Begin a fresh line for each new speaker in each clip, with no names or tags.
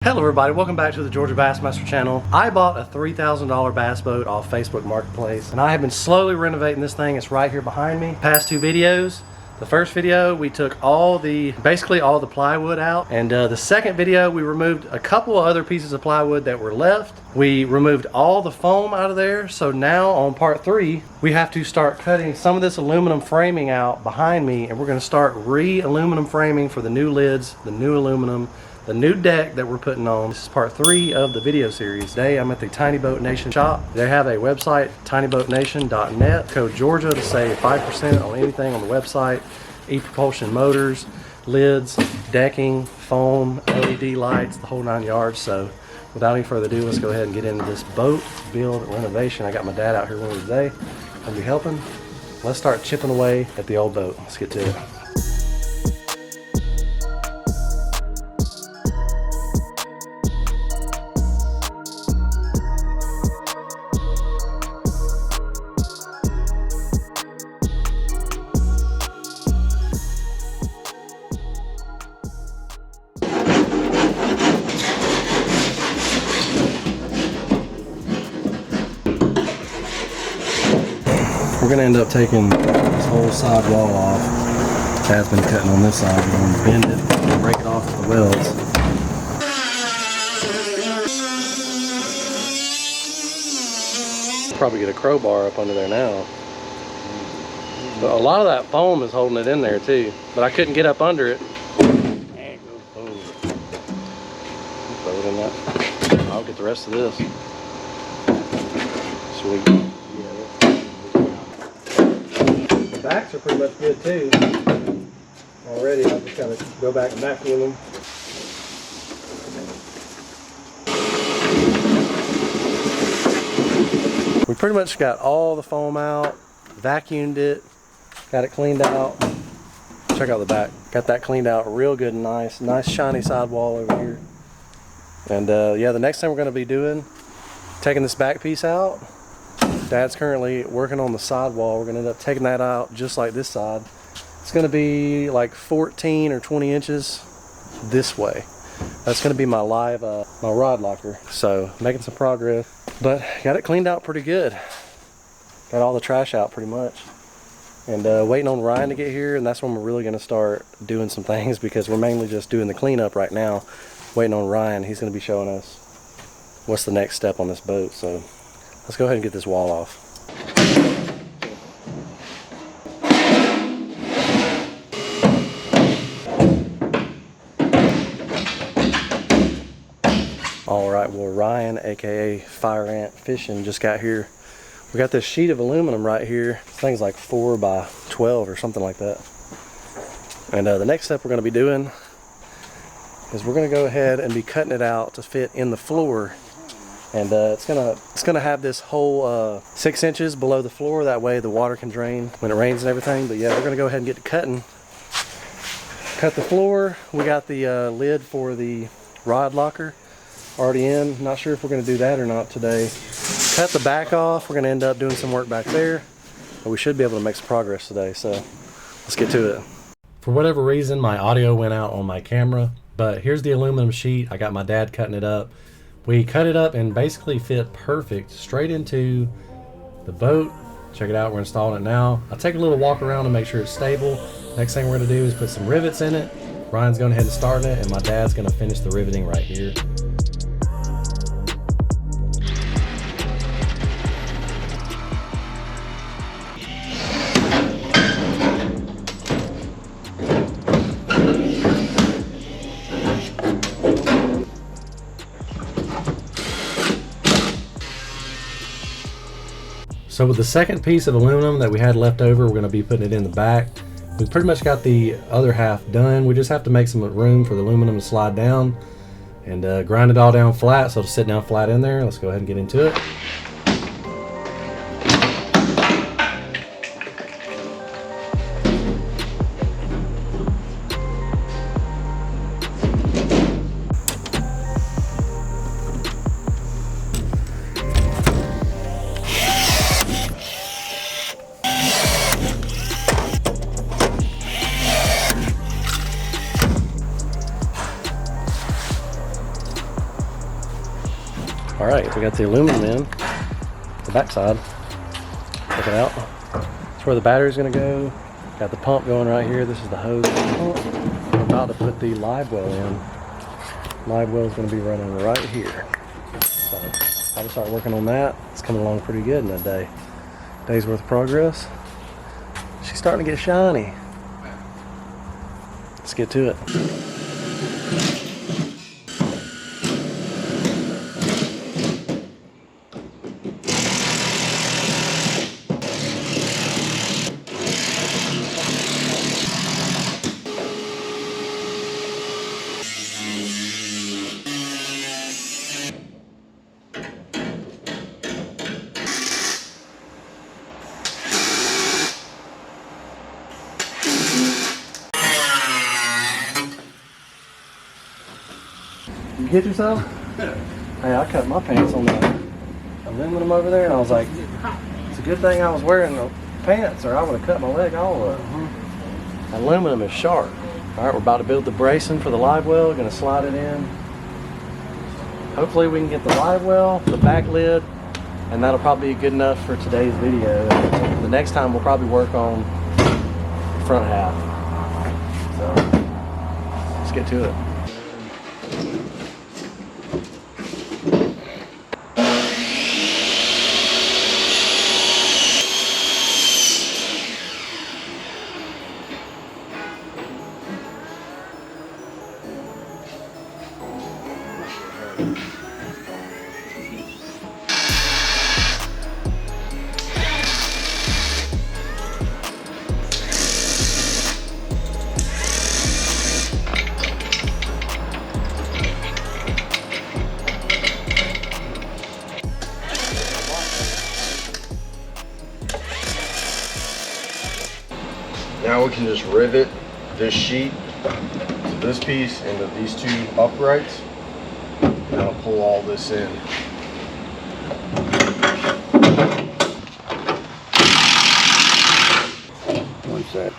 Hello everybody, welcome back to the Georgia Bassmaster channel. I bought a $3,000 bass boat off Facebook Marketplace and I have been slowly renovating this thing. It's right here behind me. Past two videos. The first video we took basically all the plywood out, and the second video we removed a couple of other pieces of plywood that were left. We removed all the foam out of there, so now on part 3 we have to start cutting some of this aluminum framing out behind me, and we're going to start aluminum framing for the new lids, the new aluminum, the new deck that we're putting on. This is part 3 of the video series. Today I'm at the Tiny Boat Nation shop. They have a website, tinyboatnation.net. Code Georgia to save 5% on anything on the website. E-propulsion motors, lids, decking, foam, LED lights, the whole 9 yards. So without any further ado, let's go ahead and get into this boat build renovation. I got my dad out here with me today. I'll be helping. Let's start chipping away at the old boat. Let's get to it. We're going to end up taking this whole side wall off. Dad's been cutting on this side. We're going to bend it and break it off with the welds. Probably get a crowbar up under there now. But a lot of that foam is holding it in there too. But I couldn't get up under it. There it goes. Boom. Throw it in that. I'll get the rest of this. Sweet. The backs are pretty much good too. Already, I'll just kind of go back and vacuum them. We pretty much got all the foam out, vacuumed it, got it cleaned out. Check out the back. Got that cleaned out real good and nice. Nice shiny sidewall over here. And yeah, the next thing we're going to be doing, taking this back piece out. Dad's currently working on the sidewall. We're going to end up taking that out just like this side. It's going to be like 14 or 20 inches this way. That's going to be my live, my rod locker. So making some progress, but got it cleaned out pretty good. Got all the trash out pretty much. And waiting on Ryan to get here, and that's when we're really going to start doing some things, because we're mainly just doing the cleanup right now. Waiting on Ryan. He's going to be showing us what's the next step on this boat. So let's go ahead and get this wall off. Alright, well, Ryan, aka Fireant Fishing, just got here. We got this sheet of aluminum right here. This thing's like 4 by 12 or something like that. And the next step we're going to be doing is we're going to go ahead and be cutting it out to fit in the floor. And it's gonna have this whole 6 inches below the floor. That way the water can drain when it rains and everything. But yeah, we're gonna go ahead and get to cutting. Cut the floor. We got the lid for the rod locker already in. Not sure if we're gonna do that or not today. Cut the back off. We're gonna end up doing some work back there. But we should be able to make some progress today. So let's get to it. For whatever reason, my audio went out on my camera. But here's the aluminum sheet. I got my dad cutting it up. We cut it up and basically fit perfect straight into the boat. Check it out, we're installing it now. I'll take a little walk around to make sure it's stable. Next thing we're gonna do is put some rivets in it. Ryan's going ahead and starting it, and my dad's gonna finish the riveting right here. So with the second piece of aluminum that we had left over, we're going to be putting it in the back. We pretty much got the other half done. We just have to make some room for the aluminum to slide down and grind it all down flat, so it'll sit down flat in there. Let's go ahead and get into it. All right, we got the aluminum in, the backside. Check it out. That's where the battery's gonna go. Got the pump going right here. This is the hose for the pump. We're about to put the Livewell in. Livewell is gonna be running right here. So I'll just start working on that. It's coming along pretty good in a day's worth of progress. She's starting to get shiny. Let's get to it. You get yourself? Hey, I cut my pants on the aluminum over there, and I was like, it's a good thing I was wearing the pants, or I would have cut my leg all up. Aluminum is sharp. All right, we're about to build the bracing for the Livewell. Gonna slide it in. Hopefully we can get the Livewell, the back lid, and that'll probably be good enough for today's video. The next time we'll probably work on the front half. So let's get to it.
Now we can just rivet this sheet to this piece into these two uprights, and I'll pull all this in. One sec.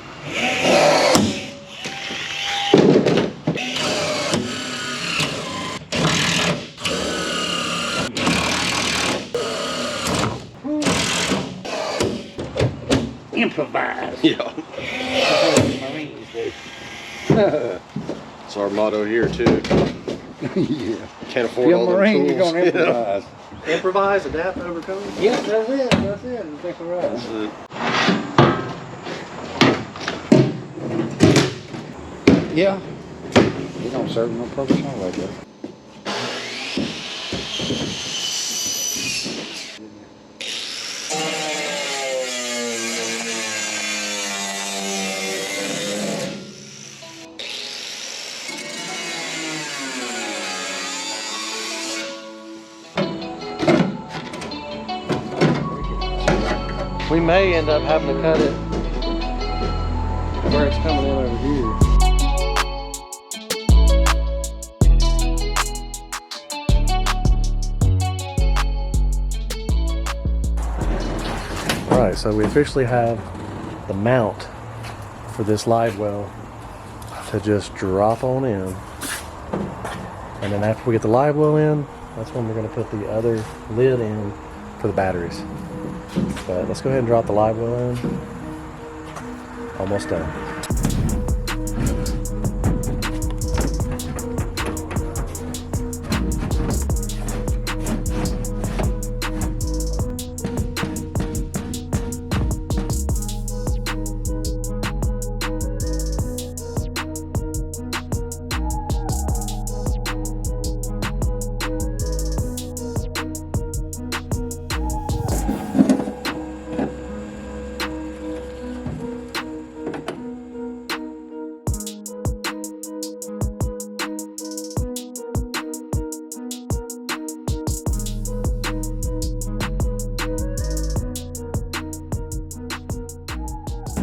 Improvise.
Yeah. It's our motto here too.
Yeah.
Can't afford all them tools.
You're gonna improvise.
Improvise, adapt, overcome.
Yes, that's it. That's it. It's improvise.
That's it.
Yeah. You don't serve no purpose anyway, though.
We may end up having to cut it where it's coming in over here. Alright, so we officially have the mount for this Livewell to just drop on in. And then after we get the Livewell in, that's when we're going to put the other lid in for the batteries. But let's go ahead and drop the Livewell in. Almost done.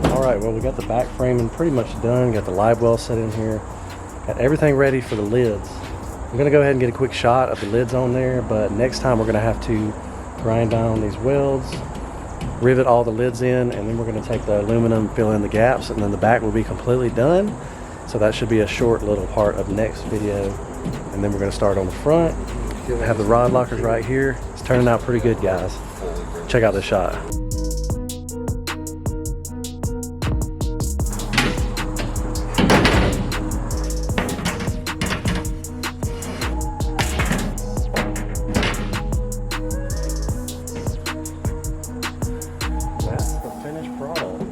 Alright, well we got the back framing pretty much done, got the Livewell set in here, got everything ready for the lids. I'm going to go ahead and get a quick shot of the lids on there, but next time we're going to have to grind down these welds, rivet all the lids in, and then we're going to take the aluminum, fill in the gaps, and then the back will be completely done. So that should be a short little part of the next video, and then we're going to start on the front, I have the rod lockers right here. It's turning out pretty good, guys. Check out this shot. That's the finished product.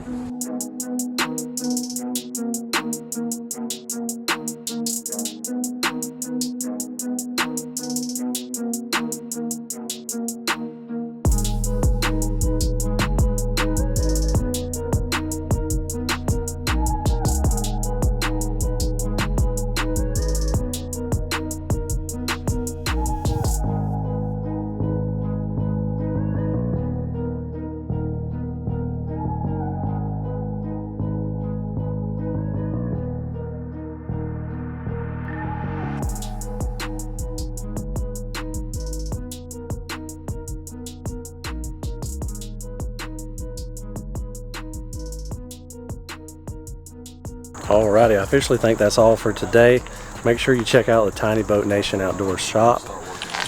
Alrighty, I officially think that's all for today. Make sure you check out the Tiny Boat Nation Outdoor Shop.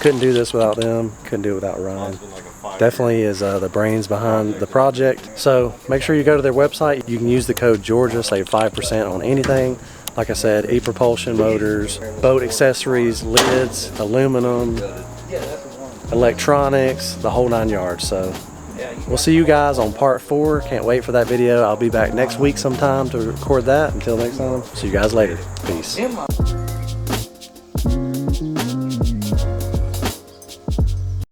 Couldn't do this without them, couldn't do it without Ryan. Definitely is the brains behind the project. So make sure you go to their website. You can use the code Georgia, save 5% on anything. Like I said, e-propulsion motors, boat accessories, lids, aluminum, electronics, the whole 9 yards. So we'll see you guys on part 4. Can't wait for that video. I'll be back next week sometime to record that. Until next time, see you guys later. Peace.